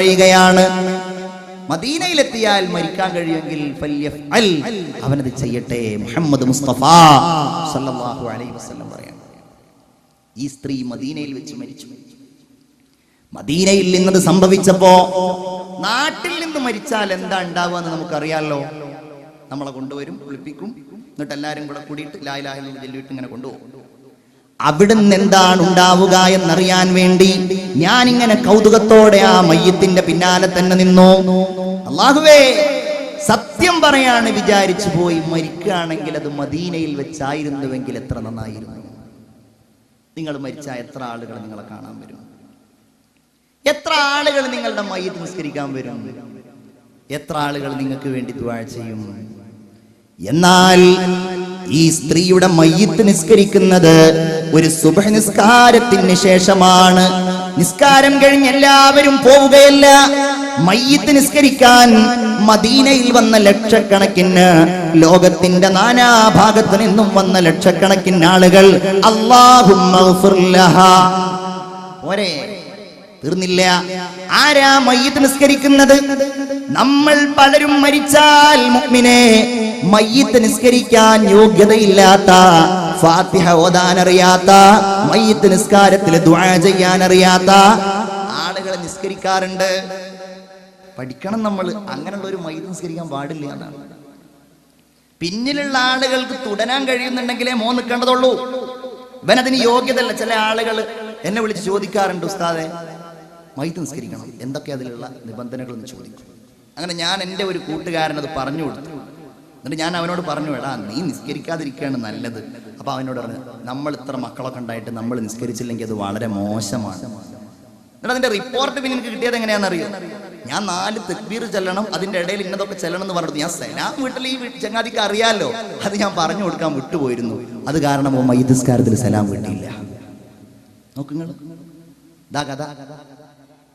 പറയുകയാണ്, മദീനയിലെത്തിയാൽ മരിക്കാൻ കഴിയുമെങ്കിൽ അവനത് ചെയ്യട്ടെ. മുഹമ്മദ് മുസ്തഫ സല്ലല്ലാഹു അലൈഹി വസല്ലം പറയാണ്. ഈ സ്ത്രീ മദീനയിൽ വെച്ച് മരിച്ചു. മദീനയിൽ നിന്നത് സംഭവിച്ചപ്പോ നാട്ടിൽ നിന്ന് മരിച്ചാൽ എന്താ ഉണ്ടാവുക എന്ന് നമുക്കറിയാലോ. നമ്മളെ കൊണ്ടുവരും, കുളിപ്പിക്കും, എന്നിട്ട് എല്ലാവരും കൂടെ കൂടിയിട്ട് ലാ ഇലാഹ ഇല്ലല്ലാഹ് ചൊല്ലിയിട്ട് ഇങ്ങനെ കൊണ്ടുപോകും. അവിടുന്ന് എന്താണ് ഉണ്ടാവുക എന്നറിയാൻ വേണ്ടി ഞാൻ ഇങ്ങനെ കൗതുകത്തോടെ ആ മയ്യത്തിന്റെ പിന്നാലെ തന്നെ നിന്നു. അല്ലാഹുവേ, സത്യം പറയാണ്, വിചാരിച്ചു പോയി, മരിക്കുകയാണെങ്കിൽ അത് മദീനയിൽ വെച്ചായിരുന്നുവെങ്കിൽ എത്ര നന്നായിരുന്നു. നിങ്ങൾ മരിച്ച എത്ര ആളുകൾ നിങ്ങളെ കാണാൻ വരും? എത്ര ആളുകൾ നിങ്ങളുടെ മയ്യത്ത് നിസ്കരിക്കാൻ വരും? എത്ര ആളുകൾ നിങ്ങൾക്ക് വേണ്ടി ദുആ ചെയ്യും? എന്നാൽ ഈ സ്ത്രീയുടെ മയ്യിത്ത് നിസ്കരിക്കുന്നത് ഒരു സുബ്ഹ് നിസ്കാരത്തിന് ശേഷമാണ്. നിസ്കാരം കഴിഞ്ഞ് എല്ലാവരും പോവുകയല്ല. മയ്യിത്ത് നിസ്കരിക്കാൻ മദീനയിൽ വന്ന ലക്ഷക്കണക്കിന്, ലോകത്തിന്റെ നാനാഭാഗത്തു നിന്നും വന്ന ലക്ഷക്കണക്കിന് ആളുകൾ അല്ലാഹുമ്മ ഗ്ഫിർ ലഹാ. ഒരേ തീർന്നില്ല. ആരാ മയ്യിത്ത് നിസ്കരിക്കുന്നത്? നമ്മൾ പലരും മരിച്ചാൽ മുഅ്മിനേ, മയ്യിത്ത് നിസ്കരിക്കാൻ യോഗ്യതയില്ലാത്ത, ഫാത്തിഹ ഓതാൻ അറിയാത്ത, മയ്യിത്ത് നിസ്കാരത്തിൽ ദുആ ചെയ്യാൻ അറിയാത്ത ആളുകളെ നിസ്കരിക്കാറുണ്ട്. പഠിക്കണം നമ്മൾ. അങ്ങനെയുള്ള ഒരു മയ്യിത്ത് നിസ്കരിക്കാൻ പാടില്ല എന്നാണ്. പിന്നിലുള്ള ആളുകൾക്ക് തുടരാൻ കഴിയുന്നുണ്ടെങ്കിലേ മോൻ നിൽക്കേണ്ടതുള്ളൂ. ഇവനതിന് യോഗ്യതല്ല. ചില ആളുകൾ എന്നെ വിളിച്ച് ചോദിക്കാറുണ്ട്, ഉസ്താദെ മയ്യിത്ത് നിസ്കരിക്കണം, എന്തൊക്കെ അതിലുള്ള നിബന്ധനകൾ എന്ന് ചോദിക്കും. അങ്ങനെ ഞാൻ എൻ്റെ ഒരു കൂട്ടുകാരനത് പറഞ്ഞു കൊടുത്തു. എന്നിട്ട് ഞാൻ അവനോട് പറഞ്ഞു, എടാ നീ നിസ്കരിക്കാതിരിക്കുകയാണ് നല്ലത്. അപ്പൊ അവനോട് പറഞ്ഞു, നമ്മൾ ഇത്ര മക്കളൊക്കെ ഉണ്ടായിട്ട് നമ്മൾ നിസ്കരിച്ചില്ലെങ്കിൽ അത് വളരെ മോശമാണ്. എന്നിട്ട് അതിന്റെ റിപ്പോർട്ട് പിന്നെ എനിക്ക് കിട്ടിയത് എങ്ങനെയാണെന്നറിയോ? ഞാൻ 4 തക്ബീർ ചെല്ലണം, അതിന്റെ ഇടയിൽ ഇന്നതൊക്കെ ചെല്ലണം എന്ന് പറഞ്ഞത് ഞാൻ സലാം വീട്ടിൽ ഈ ചങ്ങാതിക്ക് അറിയാലോ, അത് ഞാൻ പറഞ്ഞു കൊടുക്കാൻ വിട്ടുപോയിരുന്നു. അത് കാരണം മയ്യിത്ത് നിസ്കാരത്തിൽ സലാം വീട്ടിയില്ല. നോക്കുങ്ങൾ,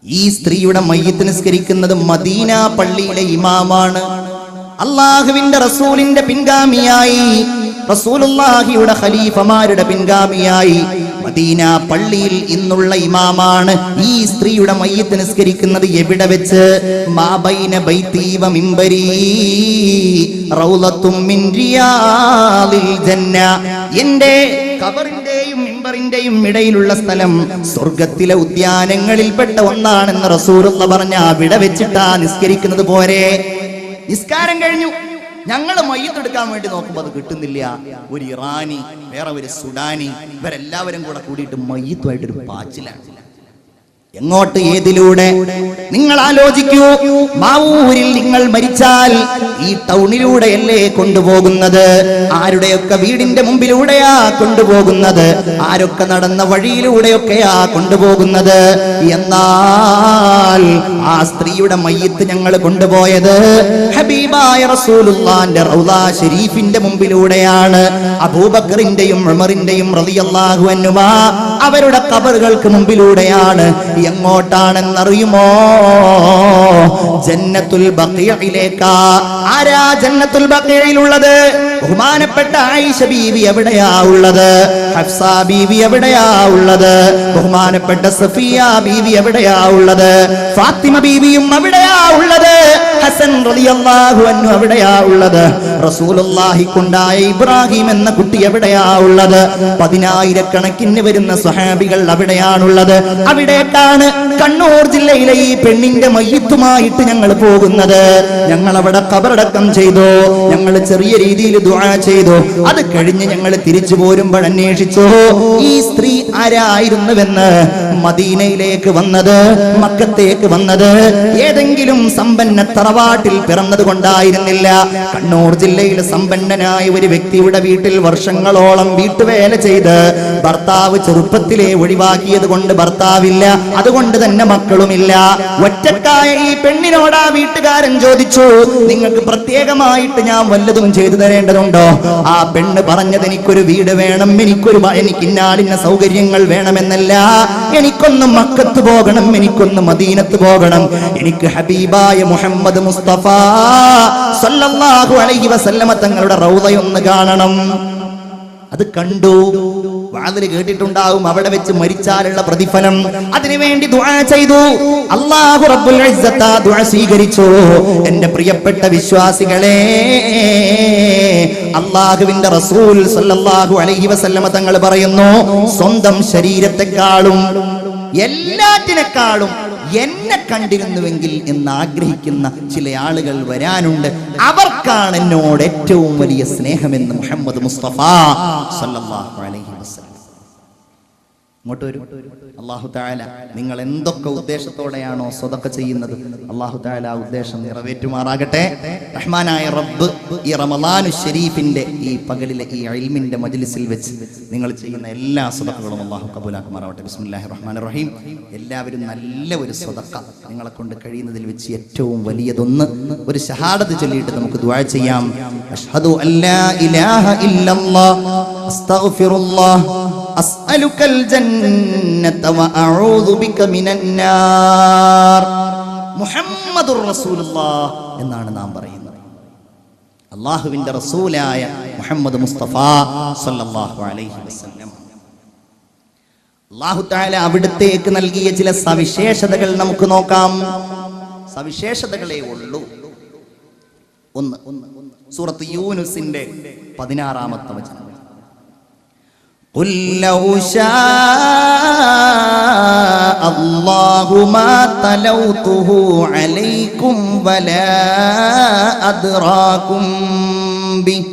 ഈ സ്ത്രീയുടെ മയ്യിത്ത് നിസ്കരിക്കുന്നത് മദീന പള്ളിയിലെ ഇമാമാണ്. അള്ളാഹുവിന്റെ റസൂലിന്റെ പിൻഗാമിയായി, റസൂലുള്ളാഹിയുടെ ഖലീഫമാരുടെ പിൻഗാമിയായി മദീന പള്ളിയിൽ ഇന്നുള്ള ഇമാമാണ്. ഈ സ്ത്രീയുടെ മയ്യിത്ത് നിസ്കരിക്കുന്നത് എവിടെ വെച്ച്? മാ ബൈന ബൈതി വ മിംബരി റൗളത്തും മിൻ റിയാദിൽ ജന്ന. എന്റെ ഖബറിന്റെയും മിംബറിന്റെയും ഇടയിലുള്ള സ്ഥലം സ്വർഗ്ഗത്തിലെ ഉദ്യാനങ്ങളിൽപ്പെട്ട ഒന്നാണെന്ന് റസൂലുള്ളാഹി പറഞ്ഞ അവിടെ വെച്ചിട്ടാ നിസ്കരിക്കുന്നത്. പോരെ, നിസ്കാരം കഴിഞ്ഞു, ഞങ്ങൾ മയ്യിത്ത് എടുക്കാൻ വേണ്ടി നോക്കുമ്പോൾ അത് കിട്ടുന്നില്ല. ഒരു ഇറാനി, വേറെ ഒരു സുഡാനി, ഇവരെല്ലാവരും കൂടെ കൂടിയിട്ട് മയ്യിത്തുമായിട്ടൊരു പാച്ചിലാണ്. എങ്ങോട്ട്, ഏതിലൂടെ? നിങ്ങൾ ആലോചിക്കൂ. മാവൂരിൽ നിങ്ങൾ മരിച്ചാൽ ഈ ടൗണിലൂടെയല്ലേ കൊണ്ടുപോകുന്നത്? ആരുടെയൊക്കെ വീടിന്റെ മുമ്പിലൂടെയാ കൊണ്ടുപോകുന്നത്, ആരൊക്കെ നടന്ന വഴിയിലൂടെയൊക്കെയാ കൊണ്ടുപോകുന്നത്. എന്നാൽ ആ സ്ത്രീയുടെ മയ്യിത്ത് ഞങ്ങൾ കൊണ്ടുപോയത് ഹബീബായ റസൂലുള്ളാഹിന്റെ റൗള ശരീഫിന്റെ മുമ്പിലൂടെയാണ്. അബൂബക്കറിന്റെയും ഉമറിന്റെയും റളിയല്ലാഹു അൻഹുമാ അവരുടെ ഖബറുകൾക്ക് മുമ്പിലൂടെയാണ്. എങ്ങോട്ടാണെന്നറിയുമോ? ജന്നത്തുൽ ബഖീഇലേക്കാ. ആരാ ജന്നത്തുൽ ബഖീഇലുള്ളത്? ബഹുമാനപ്പെട്ട ആയിഷ ബീവി എവിടെയാ ഉള്ളത്? ഹഫ്സ ബീവി എവിടെയാ ഉള്ളത്? ബഹുമാനപ്പെട്ട സഫിയ ബീവി എവിടെയാ ഉള്ളത്? ഫാത്തിമ ബീവിയും എവിടെയാ ഉള്ളത്? ഹസൻ റളിയല്ലാഹു അൻഹു എവിടെയാ ഉള്ളത്? റസൂലുള്ളാഹിക്കുണ്ടായ ഇബ്രാഹിം എന്ന കുട്ടി എവിടെയാ ഉള്ളത്? 10,000 വരുന്ന സ്വഹാബികൾ അവിടെയാണുള്ളത്. അവിടേക്കാണ് കണ്ണൂർ ജില്ലയിലെ ഈ പെണ്ണിന്റെ മയ്യിത്തുമായിട്ട് ഞങ്ങൾ പോകുന്നത്. ഞങ്ങൾ അവിടെ ഖബറടക്കം ചെയ്തു, ഞങ്ങൾ ചെറിയ രീതിയിൽ ദുആ ചെയ്തു. അത് കഴിഞ്ഞ് ഞങ്ങൾ തിരിച്ചു പോരുമ്പോൾ അന്വേഷിച്ചു ഈ സ്ത്രീ ആരായിരുന്നുവെന്ന്. മദീനയിലേക്ക് വന്നത്, മക്കത്തേക്ക് വന്നത് ഏതെങ്കിലും സമ്പന്ന തറവാട്ടിൽ പിറന്നത് കൊണ്ടായിരുന്നില്ല. കണ്ണൂർ ജില്ലയിൽ സമ്പന്നനായ ഒരു വ്യക്തിയുടെ വീട്ടിൽ വർഷങ്ങളോളം വീട്ടുവേല ചെയ്ത് ഭർത്താവ് ചെറുപ്പത്തിലെ ഒഴിവാക്കിയത് കൊണ്ട് ഭർത്താവില്ല, അതുകൊണ്ട് തന്നെ മക്കളുമില്ല. ഒറ്റക്കായ ഈ പെണ്ണിനോട് ആ വീട്ടുകാരൻ ചോദിച്ചു, നിങ്ങൾക്ക് പ്രത്യേകമായിട്ട് ഞാൻ വല്ലതും ചെയ്തു തരേണ്ടതുണ്ടോ? ആ പെണ്ണ് പറഞ്ഞത്, എനിക്കൊരു വീട് വേണം, എനിക്ക് ഇന്നാലിന്ന സൗകര്യങ്ങൾ വേണമെന്നല്ല, എനിക്കൊന്ന് മക്കത്ത് പോകണം, എനിക്കൊന്ന് മദീനത്ത് പോകണം, എനിക്ക് ഹബീബായ മുഹമ്മദ് മുസ്തഫ സല്ലല്ലാഹു അലൈഹി വസല്ലമ തങ്ങളുടെ റൗളയൊന്ന് കാണണം. അത് കണ്ടു, വാതില് കേട്ടിട്ടുണ്ടാവും, അവിടെ വെച്ച് മരിച്ചാലുള്ള പ്രതിഫലം. അതിനുവേണ്ടി ദുആ ചെയ്തു. അല്ലാഹു റബ്ബുൽ ഇസ്സത്ത് ആ ദുആ സ്വീകരിച്ചു. എന്റെ പ്രിയപ്പെട്ട വിശ്വാസികളെ, അല്ലാഹുവിന്റെ റസൂൽ സല്ലല്ലാഹു അലൈഹി വസല്ലമ തങ്ങൾ പറയുന്നു, സ്വന്തം ശരീരത്തെക്കാളും എല്ലാറ്റിനേക്കാളും എന്നെ കണ്ടിരുന്നുവെങ്കിൽ എന്ന് ആഗ്രഹിക്കുന്ന ചില ആളുകൾ വരാനുണ്ട്. അവർക്കാണ് എന്നോട് ഏറ്റവും വലിയ സ്നേഹമെന്ന് മുഹമ്മദ് മുസ്തഫ സല്ലല്ലാഹു അലൈഹി വസല്ലം. ഇങ്ങോട്ട് വരൂ. അല്ലാഹു തആല നിങ്ങൾ എന്തൊക്കെ ഉദ്ദേശത്തോടെയാണോ സ്വതക്ക ചെയ്യുന്നത്, അല്ലാഹു തആല ആ ഉദ്ദേശം നിറവേറ്റുമാറാകട്ടെ. റഹ്മാനായ റബ്ബ് ഈ റമളാനു ശരീഫിന്റെ ഈ പകലിലെ ഈ ഇൽമിന്റെ മജ്ലിസിൽ വെച്ച് നിങ്ങൾ ചെയ്യുന്ന എല്ലാ സ്വതക്കകളും അല്ലാഹു കബൂലാക്കുമാറാവട്ടെ. ബിസ്മില്ലാഹിർ റഹ്മാനിർ റഹീം. എല്ലാവരും നല്ല ഒരു സ്വതക്ക നിങ്ങളെ കൊണ്ട് കഴിയുന്നതിൽ വെച്ച് ഏറ്റവും വലിയതൊന്ന് ഒരു ഷഹാദത്ത് ചൊല്ലിയിട്ട് നമുക്ക് ദുആ ചെയ്യാം. അഷ്ഹദു അല്ലാ ഇലാഹ ഇല്ലല്ലാഹ് അസ്തഗ്ഫിറുല്ലാഹ് അസ്അലുക്കൽ ജന്നത വഅഊദു ബിക മിനന്നാർ. മുഹമ്മദുർ റസൂലുള്ളാഹ് എന്നാണ് നാം പറയുന്നത്. അല്ലാഹുവിന്റെ റസൂലായ മുഹമ്മദ് മുസ്തഫ സല്ലല്ലാഹു അലൈഹി വസല്ലം. അല്ലാഹു തആല അവിടുത്തേക്ക് നൽകിയ ചില സവിശേഷതകൾ നമുക്ക് നോക്കാം. സവിശേഷതകളേ ഉള്ളൂ. ഒന്ന്, സൂറത്ത് യൂനുസിന്റെ 16-ാമത്തെ വചനം. قل لو شاء الله ما تلوته عليكم ولا أدراكم به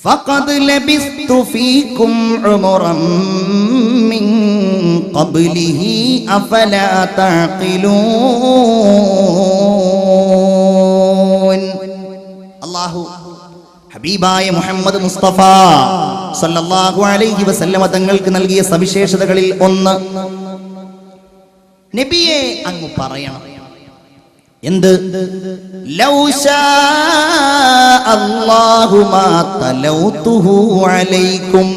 فقد لبثت فيكم عمرا من قبله أفلا تعقلون. الله ഹബീബായ മുഹമ്മദ് മുസ്തഫ സല്ലല്ലാഹു അലൈഹി വസല്ലമ തങ്ങൾക്ക് നൽകിയ സവിശേഷതകളിൽ ഒന്ന്, നബിയെ അങ്ങ് പറയണം. എന്ത്? ലൗ ശാ അല്ലാഹു മാ തലൗതുഹു അലൈക്കും.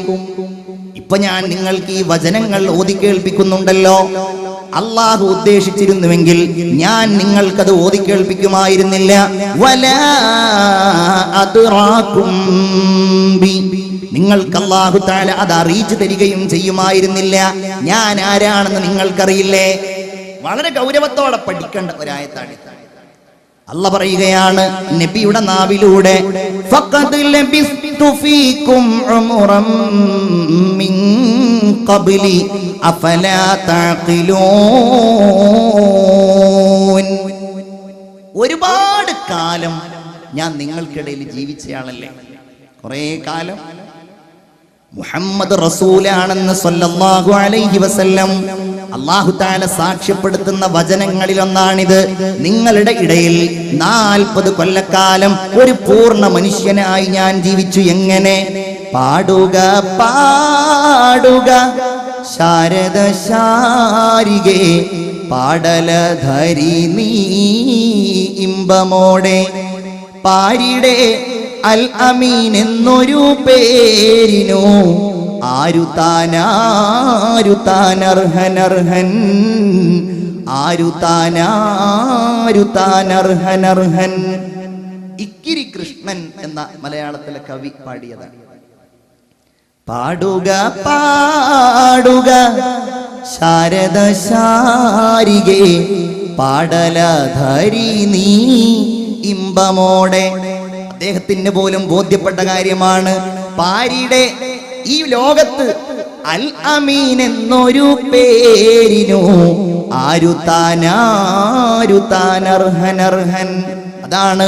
ഇപ്പൊ ഞാൻ നിങ്ങൾക്ക് ഈ വചനങ്ങൾ ഓതി കേൾപ്പിക്കുന്നുണ്ടല്ലോ, അല്ലാഹു ഉദ്ദേശിച്ചിരുന്നുവെങ്കിൽ ഞാൻ നിങ്ങൾക്കത് ഓതി കേൾപ്പിക്കുമായിരുന്നില്ല. വലാ അദ്റാകും ബി, നിങ്ങൾക്ക് അല്ലാഹു തആല അത് അറിയിച്ചു തരികയും ചെയ്യുമായിരുന്നില്ല. ഞാൻ ആരാണെന്ന് നിങ്ങൾക്കറിയില്ലേ? വളരെ ഗൗരവത്തോടെ പഠിക്കേണ്ട ഒരായത്താണ്. അല്ലാഹ് പറയുകയാണ് നബിയുടെ നാവിലൂടെ, ഫഖദ് ലബിസ്തു ഫീകും ഉംറൻ മിൻ ഖബ്ലി അഫലാ തഅഖിലൂൻ. ഒരുപാട് കാലം ഞാൻ നിങ്ങൾക്കിടയിൽ ജീവിച്ചയാളല്ലേ. കുറേ കാലം മുഹമ്മദ് റസൂലാണെന്ന് സല്ലല്ലാഹു അലൈഹി വസല്ലം അല്ലാഹു തആല സാക്ഷ്യപ്പെടുത്തുന്ന വചനങ്ങളിൽ ഒന്നാണിത്. നിങ്ങളുടെ ഇടയിൽ 40 കൊല്ലക്കാലം ഒരു പൂർണ്ണ മനുഷ്യനായി ഞാൻ ജീവിച്ചു. എങ്ങനെ? പാടുക പാടുക ശാരദ ശാരികേ പാടലധരി നീ ഇമ്പമോടെ പാരിടെ അൽ അമീൻ എന്നൊരു പേരിനു ആരുതാനർഹനർഹൻ ആരുതാനർഹനർഹൻ. ഇക്കിരി കൃഷ്ണൻ എന്ന മലയാളത്തിലെ കവി പാടിയതാണ്. പാടുക പാടുക ശാരദ ശാരികേ പാടലധരി നീ ഇമ്പമോടെ. അദ്ദേഹത്തിന് പോലും ബോധ്യപ്പെട്ട കാര്യമാണ്. പാരിയുടെ ഈ ലോകത്ത് അൽ അമീൻ എന്നൊരു പേരിനു ആരുതാനർഹനർഹൻ. അതാണ്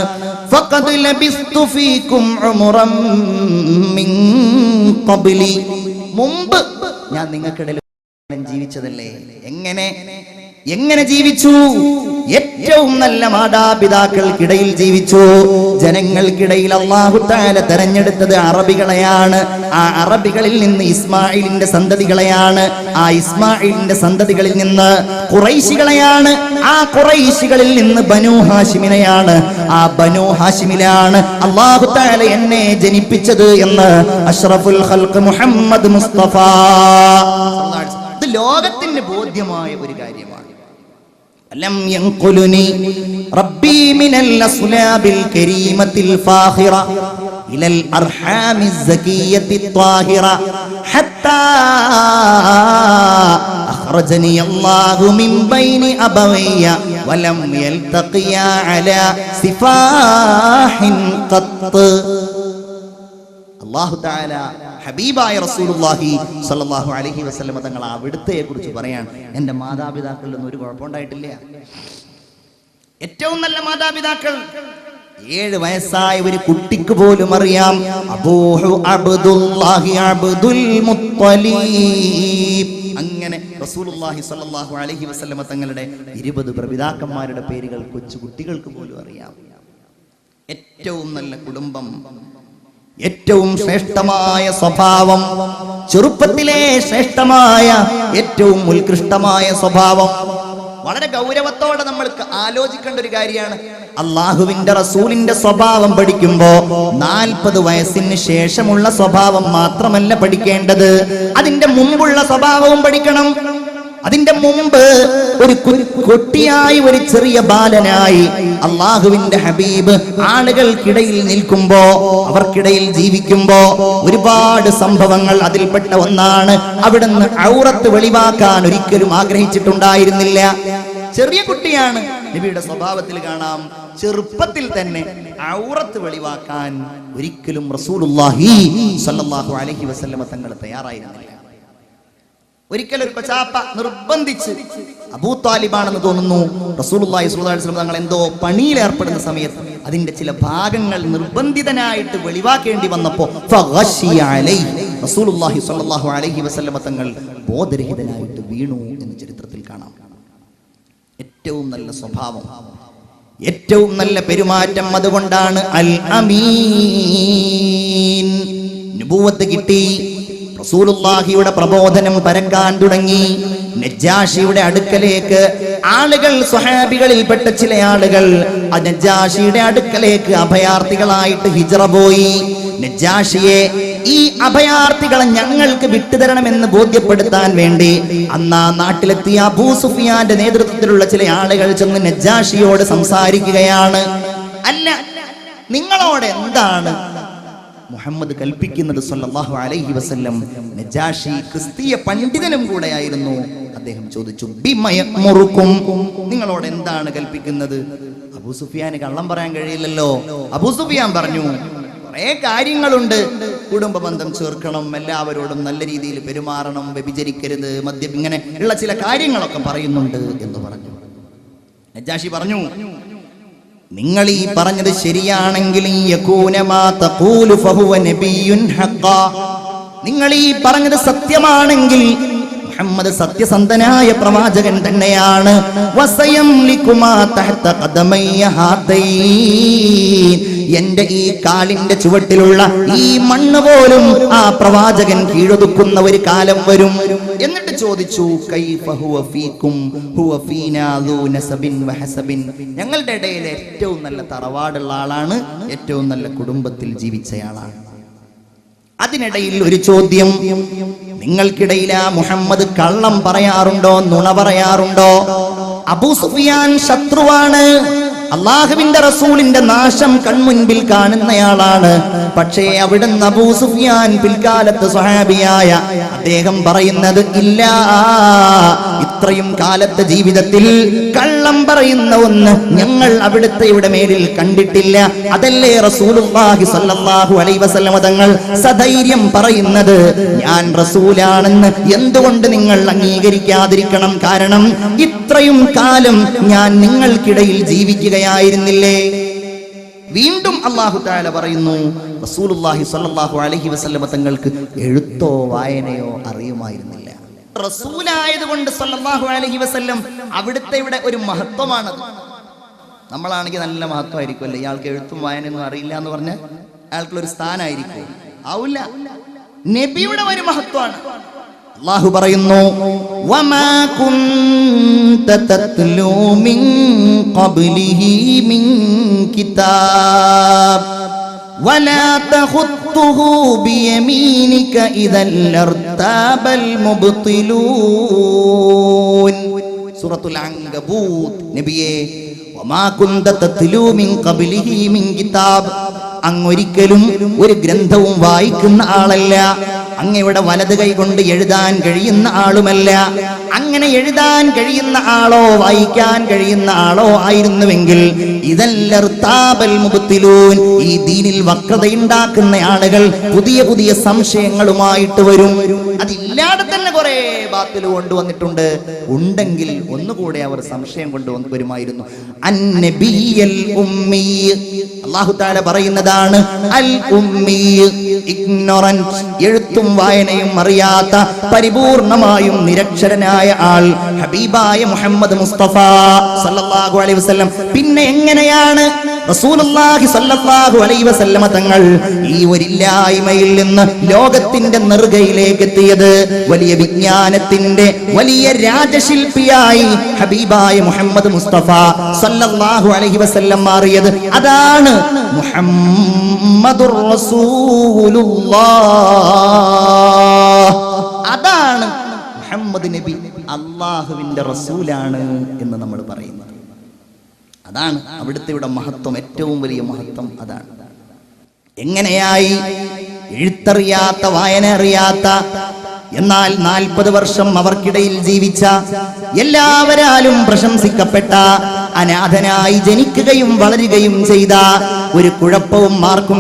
ഫഖദ് ലബിസ്തു ഫീകും ഉംറൻ മിൻ ഖബ്ലി. മുമ്പ് ഞാൻ നിങ്ങൾക്കിടയിൽ ജീവിച്ചതല്ലേ. എങ്ങനെ ജീവിച്ചു? ഏറ്റവും നല്ല മാതാപിതാക്കൾക്കിടയിൽ ജീവിച്ചു. ജനങ്ങൾക്കിടയിൽ അല്ലാഹു തആല തെരഞ്ഞെടുത്തത് അറബികളെയാണ്. ആ അറബികളിൽ നിന്ന് ഇസ്മായിലിന്റെ സന്തതികളെയാണ്. ആ ഇസ്മായിലിന്റെ സന്തതികളിൽ നിന്ന് ഖുറൈശികളെയാണ്. ആ ഖുറൈശികളിൽ നിന്ന് ബനൂ ഹാഷിമിനെയാണ്. ആ ബനൂ ഹാഷിമിലാണ് അല്ലാഹു തആല എന്നെ ജനിപ്പിച്ചത് എന്ന് അഷ്റഫുൽ ഖൽഖ് മുഹമ്മദ് മുസ്തഫ. ഇത് ലോകത്തിന് ബോധ്യമായ ഒരു കാര്യമാണ്. ലം യൻഖുലുനി റബ്ബി മിനൽ അസ്ലാബിൽ കരീമത്തിൽ ഫാഖിറ. ഇലൽ അർഹാമിസ് സകിയത്തി ത്വാഹിറ ഹത്താ അഖ്റജനി അല്ലാഹു മിൻ ബൈനി അബവയ്യ വലം യൽതഖിയാ അലാ സിഫാഹിൻ ഖത്ത്. അല്ലാഹു തആല ഹബീബായ റസൂലുള്ളാഹി സ്വല്ലല്ലാഹു അലൈഹി വസല്ലം തങ്ങൾ അവിടുത്തെ കുറിച്ച് പറയാൻ, എൻ്റെ മാതാപിതാക്കളിൽ ഒന്നും ഒരു കുഴപ്പമുണ്ടായിട്ടില്ല. ഏറ്റവും നല്ല മാതാപിതാക്കൾ. 7 വയസ്സായ ഒരു കുട്ടിക്ക് പോലും അറിയാം അബൂഹു അബ്ദുല്ലാഹി അബ്ദുൽ മുത്തലിബ്. അങ്ങനെ റസൂലുള്ളാഹി സ്വല്ലല്ലാഹു അലൈഹി വസല്ലം തങ്ങളുടെ 20 പ്രപിതാക്കന്മാരുടെ പേരുകൾ കൊച്ചു കുട്ടികൾക്ക് പോലും അറിയാം. ഏറ്റവും നല്ല കുടുംബം, ഏറ്റവും ശ്രേഷ്ഠമായ സ്വഭാവം, ചെറുപ്പത്തിലെ ശ്രേഷ്ഠമായ ഏറ്റവും ഉത്കൃഷ്ടമായ സ്വഭാവം. വളരെ ഗൗരവത്തോടെ നമ്മൾ ആലോചിക്കേണ്ട ഒരു കാര്യമാണ്. അള്ളാഹുവിന്റെ റസൂലിന്റെ സ്വഭാവം പഠിക്കുമ്പോ 40 വയസ്സിന് ശേഷമുള്ള സ്വഭാവം മാത്രമല്ല പഠിക്കേണ്ടത്, അതിന്റെ മുമ്പുള്ള സ്വഭാവവും പഠിക്കണം. അതിന്റെ മുമ്പ് ഒരു കുട്ടിയായി, ഒരു ചെറിയ ബാലനായി അള്ളാഹുവിന്റെ ഹബീബ് ആളുകൾക്കിടയിൽ നിൽക്കുമ്പോ, അവർക്കിടയിൽ ജീവിക്കുമ്പോ ഒരുപാട് സംഭവങ്ങൾ. അതിൽപ്പെട്ട ഒന്നാണ് അവിടുന്ന് ഔറത്ത് വെളിവാക്കാൻ ഒരിക്കലും ആഗ്രഹിച്ചിട്ടുണ്ടായിരുന്നില്ല. ചെറിയ കുട്ടിയാണ്, നബിയുടെ സ്വഭാവത്തിൽ കാണാം ചെറുപ്പത്തിൽ തന്നെ ഔറത്ത് വെളിവാക്കാൻ ഒരിക്കലും റസൂലുള്ളാഹി സ്വല്ലല്ലാഹു അലൈഹി വസല്ലം തങ്ങൾ തയ്യാറായിരുന്നില്ല. ഒരിക്കലും ഒരു കൊച്ചാപ്പ നിർബന്ധിച്ച്, അബൂ താലിബാണെന്ന് തോന്നുന്നു, റസൂലുള്ളാഹി സ്വല്ലല്ലാഹു അലൈഹി വസല്ലം തങ്ങൾ എന്തോ പണിയിൽ ഏർപ്പെടുന്ന സമയത്ത് അതിന്റെ ചില ഭാഗങ്ങൾ നിർബന്ധിതനായിട്ട് വെളിവാക്കേണ്ടി വന്നപ്പോ ഫഗശിയ അലൈഹി, റസൂലുള്ളാഹി സ്വല്ലല്ലാഹു അലൈഹി വസല്ലം തങ്ങൾ ബോധരഹിതനായിട്ട് വീണു എന്ന് ചരിത്രത്തിൽ കാണാം. ഏറ്റവും നല്ല സ്വഭാവം, ഏറ്റവും നല്ല പെരുമാറ്റം. അതുകൊണ്ടാണ് അൽ അമീൻ. നബുവത്ത് കിട്ടി, റസൂലുള്ളാഹിയുടെ പ്രബോധനം പരക്കാൻ തുടങ്ങി. നജ്ജാഷിയുടെ അടുക്കലേക്ക് ആളുകൾ, സ്വഹാബികളിൽപ്പെട്ട ചില ആളുകൾ നജ്ജാഷിയുടെ അടുക്കലേക്ക് അഭയാർത്ഥികളായിട്ട് ഹിജ്റ പോയി. നജ്ജാഷിയെ, ഈ അഭയാർത്ഥികളെ ഞങ്ങൾക്ക് വിട്ടുതരണമെന്ന് ബോധ്യപ്പെടുത്താൻ വേണ്ടി അന്ന് ആ നാട്ടിലെത്തിയ അബൂ സുഫിയാന്റെ നേതൃത്വത്തിലുള്ള ചില ആളുകൾ ചെന്ന് നജ്ജാഷിയോട് സംസാരിക്കുകയാണ്. അല്ല, നിങ്ങളോട് എന്താണ് മുഹമ്മദ് കൽപ്പിക്കുന്നത് സല്ലല്ലാഹു അലൈഹി വസല്ലം? നജാഷി ക്രിസ്തീയ പണ്ഡിതനും കൂടെയായിരുന്നു. അദ്ദേഹം ചോദിച്ചു, ബിമയമുറുക്കും, നിങ്ങളോട് എന്താണ് കൽപ്പിക്കുന്നത്? അബൂ സുഫിയാന് കള്ളം പറയാൻ കഴിയില്ലല്ലോ. അബൂ സുഫിയാൻ പറഞ്ഞു, കുറെ കാര്യങ്ങളുണ്ട്. കുടുംബ ബന്ധം ചേർക്കണം, എല്ലാവരോടും നല്ല രീതിയിൽ പെരുമാറണം, വ്യഭിചരിക്കരുത്, മദ്യം, ഇങ്ങനെ ഉള്ള ചില കാര്യങ്ങളൊക്കെ പറയുന്നുണ്ട് എന്ന് പറഞ്ഞു. നജാഷി പറഞ്ഞു, നിങ്ങൾ ഈ പറഞ്ഞത് ശരിയാണെങ്കിൽ നിങ്ങൾ ഈ പറഞ്ഞത് സത്യമാണെങ്കിൽ മുഹമ്മദ് സത്യസന്ധനായ പ്രവാചകൻ തന്നെയാണ്. എന്റെ ഈ കാലിന്റെ ചുവട്ടിലുള്ള ഈ മണ്ണ് പോലും ആ പ്രവാചകൻ കീഴൊതുക്കുന്ന ഒരു കാലം വരും. എന്നിട്ട് ചോദിച്ചു, ഞങ്ങളുടെ ഇടയിൽ ഏറ്റവും നല്ല തറവാടുള്ള ആളാണ്, ഏറ്റവും നല്ല കുടുംബത്തിൽ ജീവിച്ചയാളാണ്. അതിനിടയിൽ ഒരു ചോദ്യം, നിങ്ങൾക്കിടയിൽ ആ മുഹമ്മദ് കള്ളം പറയാറുണ്ടോ, നുണ പറയാറുണ്ടോ? അബൂ സുഫിയാൻ ശത്രുവാണ്, അള്ളാഹുവിന്റെ റസൂലിന്റെ നാശം കൺമുൻപിൽ കാണുന്നയാളാണ്. പക്ഷേ അവിടുന്ന് അബൂ സുഫിയാൻ പിൽക്കാലത്ത് സ്വഹാബിയായ അദ്ദേഹം പറയുന്നത്, ഇല്ല, ഇത്രയും കാലത്തെ ജീവിതത്തിൽ കള്ളം പറയുന്ന ഒന്ന് ഞങ്ങൾ അവിടുത്തെ മേലിൽ കണ്ടിട്ടില്ല. അതല്ലേ റസൂലുള്ളാഹി സ്വല്ലല്ലാഹു അലൈഹി വസല്ലം തങ്ങൾ സധൈര്യം പറയുന്നത്, ഞാൻ റസൂലാണെന്ന് എന്തുകൊണ്ട് നിങ്ങൾ അംഗീകരിക്കാതിരിക്കണം? കാരണം ഇത്രയും കാലം ഞാൻ നിങ്ങൾക്കിടയിൽ ജീവിക്കുകയായിരുന്നില്ലേ? വീണ്ടും അല്ലാഹു തആല പറയുന്നു, റസൂലുള്ളാഹി സ്വല്ലല്ലാഹു അലൈഹി വസല്ലം തങ്ങൾക്ക് എഴുത്തോ വായനയോ അറിയുമായിരുന്നില്ല. റസൂലായതുകൊണ്ട് സ്വല്ലല്ലാഹു അലൈഹി വസല്ലം അവിടുത്തെ ഒരു മഹത്വമാണത്. നമ്മളാണെങ്കിൽ നല്ല മഹത്വമായിരിക്കും അല്ലേ? ഇയാൾക്ക് എഴുത്തും വായനയൊന്നും അറിയില്ല എന്ന് പറഞ്ഞാൽ അയാൾക്കുള്ളൊരു സ്ഥാനമായിരിക്കും. ആവില്ല, നബിയുടെ ഒരു മഹത്വമാണ്. അല്ലാഹു പറയുന്നു, വമാ കുൻത തത്ലൂ മിൻ ഖബ്ലിഹി മിൻ കിതാബ് വലാ തഖുത്തുഹു ബിയമീനിക ഇദൻ ലർതാബൽ മുബ്തിലൂൻ. സൂറത്തുൽ അൻകബൂത്ത്. നബിയേ, വമാ കുൻത തത്ലൂ മിൻ ഖബ്ലിഹി മിൻ കിതാബ്, അങ്ങൊരിക്കലും ഒരു ഗ്രന്ഥവും വായിക്കുന്ന ആളല്ല, അങ്ങയുടെ വലത് കൈ കൊണ്ട് എഴുതാൻ കഴിയുന്ന ആളുമല്ല. അങ്ങനെ എഴുതാൻ കഴിയുന്ന ആളോ വായിക്കാൻ കഴിയുന്ന ആളോ ആയിരുന്നുവെങ്കിൽ ഇദല്ലർതാബൽ മുബ്തിലൂൻ, ഈ ദീനിൽ വക്രതയുണ്ടാക്കുന്ന ആളുകൾ പുതിയ പുതിയ സംശയങ്ങളുമായിട്ട് വരും. അതില്ലാതെ തന്നെ കുറെ ബാത്തിൽ കൊണ്ടുവന്നിട്ടുണ്ട്. ഉണ്ടെങ്കിൽ ഒന്നുകൂടെ അവർ സംശയം കൊണ്ടുവരുമായിരുന്നു. അന്നബിയൽ ഉമ്മി, അല്ലാഹു തആല പറയുന്നതാണ് അൽ ഉമ്മി, ഇഗ്നോറന്റ്, എഴുത്തും വായനയും അറിയാത്ത പരിപൂർണമായും നിരക്ഷരനായ ആൾ ഹബീബായ മുഹമ്മദ് മുസ്തഫ സല്ലല്ലാഹു അലൈഹി വസല്ലം. പിന്നെ എങ്ങനെയാണ് റസൂലുള്ളാഹി സ്വല്ലല്ലാഹു അലൈഹി വസല്ലമ തങ്ങൾ ഈ ഒരില്ലായ്മയിൽ നിന്ന് ലോകത്തിന്റെ നെറുകയിലേക്ക് എത്തിയത്? വലിയ വിജ്ഞാനത്തിന്റെ വലിയ രാജശില്പിയായി ഹബീബായ മുഹമ്മദ് മുസ്തഫ സല്ലല്ലാഹു അലൈഹി വസല്ലം മാറിയത്. അതാണ് മുഹമ്മദുർ റസൂലുള്ളാഹ്. അതാണ് മുഹമ്മദ് നബി അല്ലാഹുവിന്റെ റസൂലാണ് എന്ന് നമ്മൾ പറയുന്നത്. അതാണ് അവിടുത്തെ മഹത്വം, ഏറ്റവും വലിയ മഹത്വം അതാണ്. എങ്ങനെയായി എഴുത്തറിയാത്ത വായന അറിയാത്ത എന്നാൽ 40 വർഷം അവർക്കിടയിൽ ജീവിച്ച എല്ലാവരാലും പ്രശംസിക്കപ്പെട്ട അനാഥനായി ജനിക്കുകയും വളരുകയും ചെയ്ത ഒരു കുഴപ്പവും മാർക്കും